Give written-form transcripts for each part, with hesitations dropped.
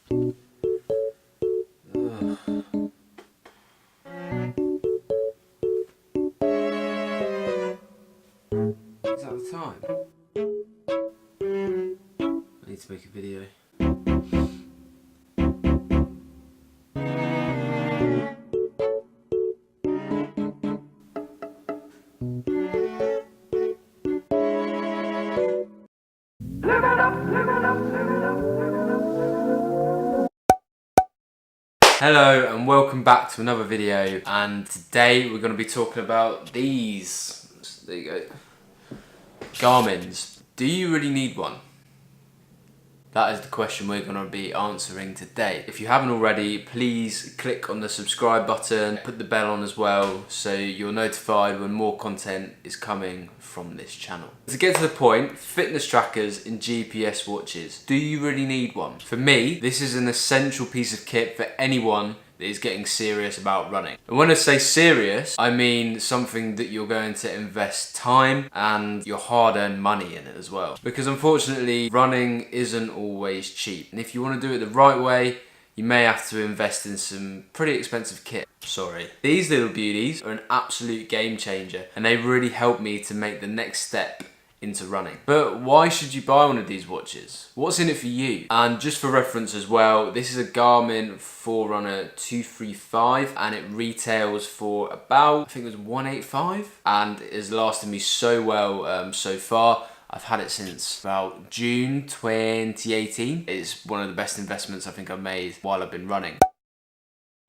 Is that the time? I need to make a video. Hello and welcome back to another video, and today we're going to be talking about these. There you go. Garmin's. Do you really need one? That is the question we're going to be answering today. If you haven't already, please click on the subscribe button, put the bell on as well, so you're notified when more content is coming from this channel. To get to the point, fitness trackers and GPS watches. Do you really need one? For me, this is an essential piece of kit for anyone that is getting serious about running. And when I say serious, I mean something that you're going to invest time and your hard-earned money in it as well. Because unfortunately, running isn't always cheap. And if you want to do it the right way, you may have to invest in some pretty expensive kit. Sorry. These little beauties are an absolute game changer, and they really help me to make the next step into running. But why should you buy one of these watches? What's in it for you? And just for reference as well, this is a Garmin Forerunner 235 and it retails for about, I think it was 185, and it has lasted me so well so far. I've had it since about June 2018. It's one of the best investments I think I've made while I've been running.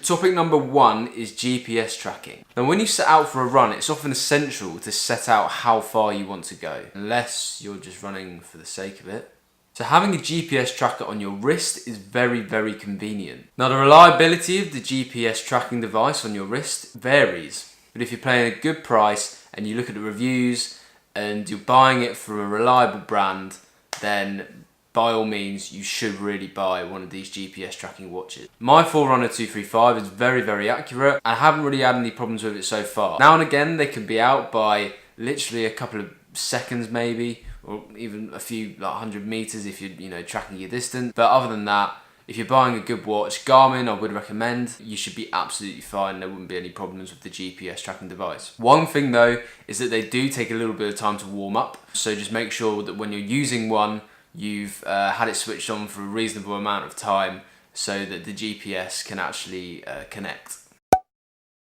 Topic number one is GPS tracking. Now when you set out for a run, it's often essential to set out how far you want to go, unless you're just running for the sake of it. So having a GPS tracker on your wrist is very, very convenient. Now the reliability of the GPS tracking device on your wrist varies, but if you're paying a good price and you look at the reviews and you're buying it from a reliable brand, then by all means, you should really buy one of these GPS tracking watches. My Forerunner 235 is very, very accurate. I haven't really had any problems with it so far. Now and again, they can be out by literally a couple of seconds maybe, or even a few, like 100 meters if you're tracking your distance. But other than that, if you're buying a good watch, Garmin I would recommend, you should be absolutely fine. There wouldn't be any problems with the GPS tracking device. One thing though, is that they do take a little bit of time to warm up. So just make sure that when you're using one, you've had it switched on for a reasonable amount of time so that the GPS can actually connect.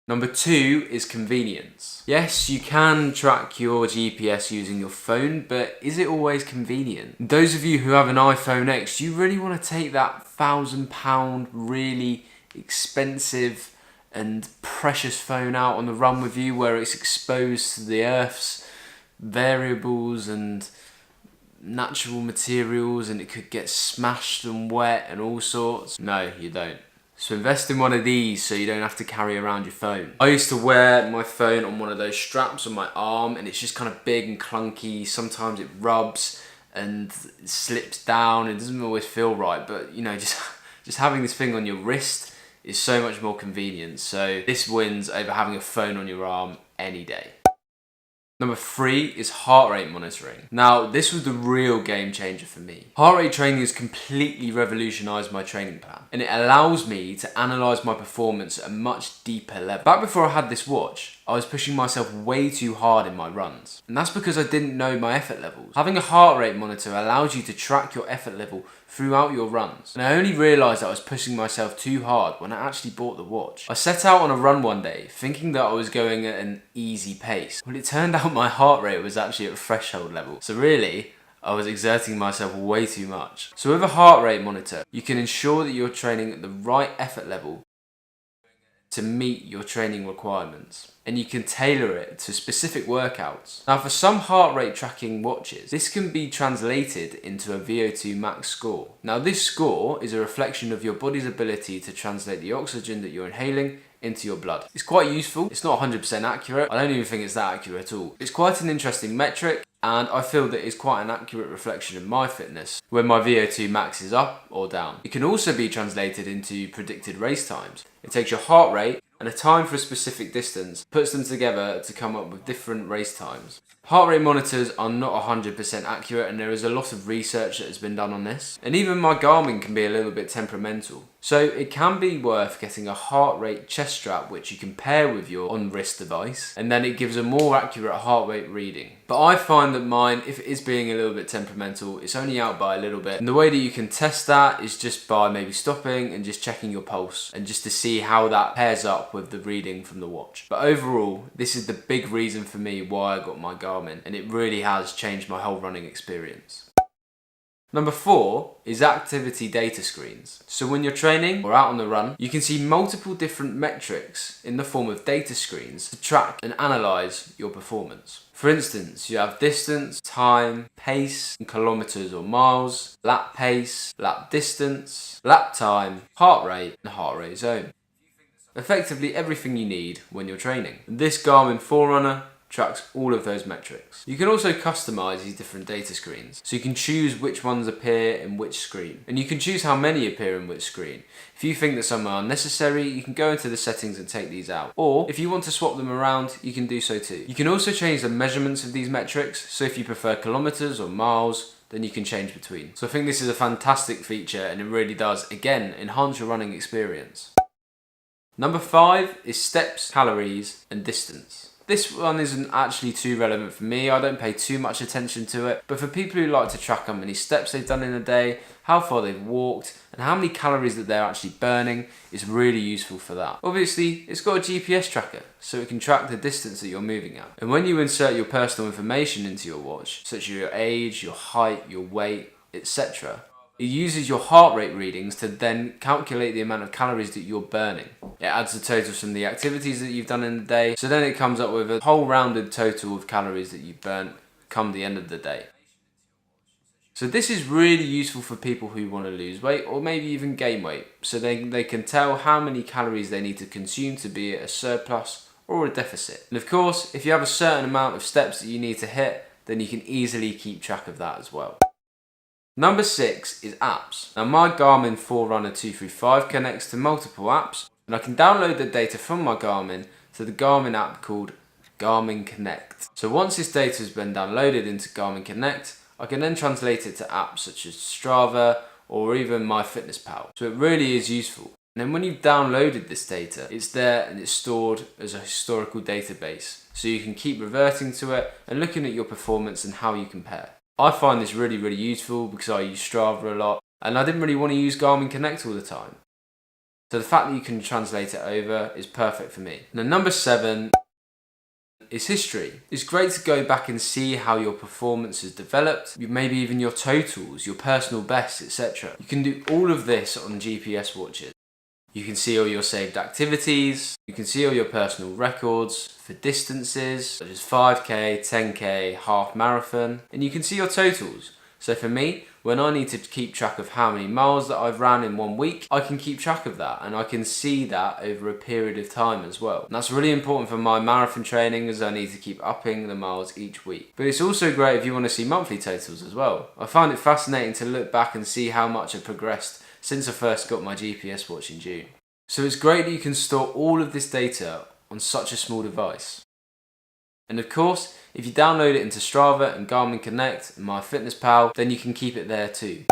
Number two is convenience. Yes, you can track your GPS using your phone, but is it always convenient? Those of you who have an iPhone X, do you really want to take that £1,000 really expensive and precious phone out on the run with you where it's exposed to the Earth's variables and natural materials and it could get smashed and wet and all sorts? No, you don't. So invest in one of these so you don't have to carry around your phone. I used to wear my phone on one of those straps on my arm and it's just kind of big and clunky. Sometimes it rubs and it slips down. It doesn't always feel right, but just having this thing on your wrist is so much more convenient. So this wins over having a phone on your arm any day. Number three is heart rate monitoring. Now, this was the real game changer for me. Heart rate training has completely revolutionized my training plan, and it allows me to analyze my performance at a much deeper level. Back before I had this watch, I was pushing myself way too hard in my runs, and that's because I didn't know my effort levels. Having a heart rate monitor allows you to track your effort level throughout your runs, and I only realised that I was pushing myself too hard when I actually bought the watch. I set out on a run one day thinking that I was going at an easy pace. Well, it turned out my heart rate was actually at threshold level, so really I was exerting myself way too much. So with a heart rate monitor, you can ensure that you're training at the right effort level to meet your training requirements, and you can tailor it to specific workouts. Now for some heart rate tracking watches, this can be translated into a VO2 max score. Now this score is a reflection of your body's ability to translate the oxygen that you're inhaling into your blood. It's quite useful. It's not 100% accurate. I don't even think it's that accurate at all. It's quite an interesting metric, and I feel that it's quite an accurate reflection of my fitness, when my VO2 max is up or down. It can also be translated into predicted race times. It takes your heart rate and a time for a specific distance, puts them together to come up with different race times. Heart rate monitors are not 100% accurate, and there is a lot of research that has been done on this. And even my Garmin can be a little bit temperamental. So it can be worth getting a heart rate chest strap which you can pair with your on-wrist device, and then it gives a more accurate heart rate reading. But I find that mine, if it is being a little bit temperamental, it's only out by a little bit. And the way that you can test that is just by maybe stopping and just checking your pulse, and just to see how that pairs up with the reading from the watch. But overall, this is the big reason for me why I got my Garmin, and it really has changed my whole running experience. Number 4 is activity data screens. So when you're training or out on the run, you can see multiple different metrics in the form of data screens to track and analyze your performance. For instance, you have distance, time, pace in kilometers or miles, lap pace, lap distance, lap time, heart rate, and heart rate zone. Effectively everything you need when you're training. This Garmin Forerunner tracks all of those metrics. You can also customize these different data screens, so you can choose which ones appear in which screen, and you can choose how many appear in which screen. If you think that some are unnecessary, you can go into the settings and take these out, or if you want to swap them around, you can do so too. You can also change the measurements of these metrics, so if you prefer kilometers or miles, then you can change between. So I think this is a fantastic feature, and it really does, again, enhance your running experience. Number 5 is steps, calories, and distance. This one isn't actually too relevant for me. I don't pay too much attention to it, but for people who like to track how many steps they've done in a day, how far they've walked, and how many calories that they're actually burning, is really useful for that. Obviously, it's got a GPS tracker, so it can track the distance that you're moving at. And when you insert your personal information into your watch, such as your age, your height, your weight, etc., it uses your heart rate readings to then calculate the amount of calories that you're burning. It adds the totals from the activities that you've done in the day, so then it comes up with a whole rounded total of calories that you've burnt come the end of the day. So this is really useful for people who want to lose weight or maybe even gain weight, so they can tell how many calories they need to consume to be at a surplus or a deficit. And of course, if you have a certain amount of steps that you need to hit, then you can easily keep track of that as well. Number 6 is apps. Now my Garmin Forerunner 235 connects to multiple apps, and I can download the data from my Garmin to the Garmin app called Garmin Connect. So once this data has been downloaded into Garmin Connect, I can then translate it to apps such as Strava or even MyFitnessPal. So it really is useful. And then when you've downloaded this data, it's there and it's stored as a historical database. So you can keep reverting to it and looking at your performance and how you compare. I find this really, really useful because I use Strava a lot, and I didn't really want to use Garmin Connect all the time. So the fact that you can translate it over is perfect for me. Now number 7 is history. It's great to go back and see how your performance has developed, maybe even your totals, your personal bests, etc. You can do all of this on GPS watches. You can see all your saved activities, you can see all your personal records for distances such as 5k, 10k, half marathon, and you can see your totals. So for me, when I need to keep track of how many miles that I've ran in 1 week, I can keep track of that and I can see that over a period of time as well. And that's really important for my marathon training, as I need to keep upping the miles each week. But it's also great if you want to see monthly totals as well. I find it fascinating to look back and see how much I've progressed since I first got my GPS watch in June. So it's great that you can store all of this data on such a small device. And of course, if you download it into Strava and Garmin Connect and MyFitnessPal, then you can keep it there too.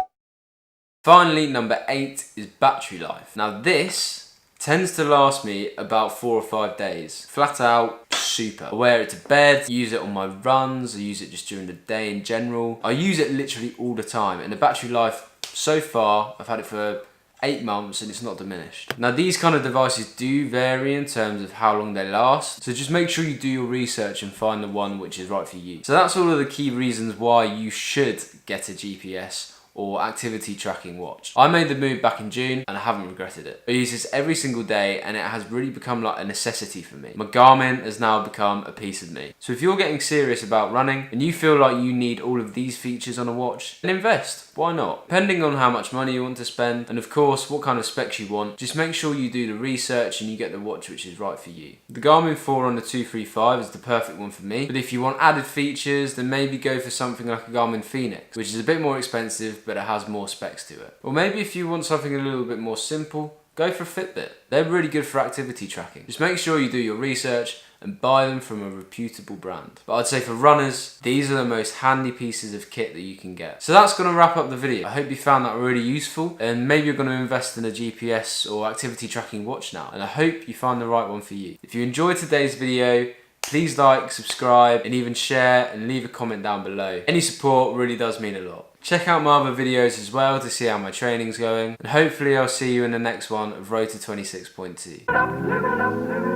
Finally, number 8 is battery life. Now this tends to last me about 4 or 5 days. Flat out, super. I wear it to bed, use it on my runs, I use it just during the day in general. I use it literally all the time, and the battery life so far, I've had it for 8 months and it's not diminished. Now these kind of devices do vary in terms of how long they last, so just make sure you do your research and find the one which is right for you. So that's all of the key reasons why you should get a GPS or activity tracking watch. I made the move back in June and I haven't regretted it. I use this every single day and it has really become like a necessity for me. My Garmin has now become a piece of me. So if you're getting serious about running and you feel like you need all of these features on a watch, then invest. Why not? Depending on how much money you want to spend and of course what kind of specs you want, just make sure you do the research and you get the watch which is right for you. The Garmin Forerunner 235 is the perfect one for me, but if you want added features, then maybe go for something like a Garmin Phoenix, which is a bit more expensive but it has more specs to it. Or maybe if you want something a little bit more simple, go for a Fitbit. They're really good for activity tracking. Just make sure you do your research and buy them from a reputable brand. But I'd say for runners, these are the most handy pieces of kit that you can get. So that's going to wrap up the video. I hope you found that really useful, and maybe you're going to invest in a GPS or activity tracking watch now, and I hope you find the right one for you. If you enjoyed today's video, please like, subscribe, and even share and leave a comment down below. Any support really does mean a lot. Check out my other videos as well to see how my training's going, and hopefully I'll see you in the next one of Road to 26.2.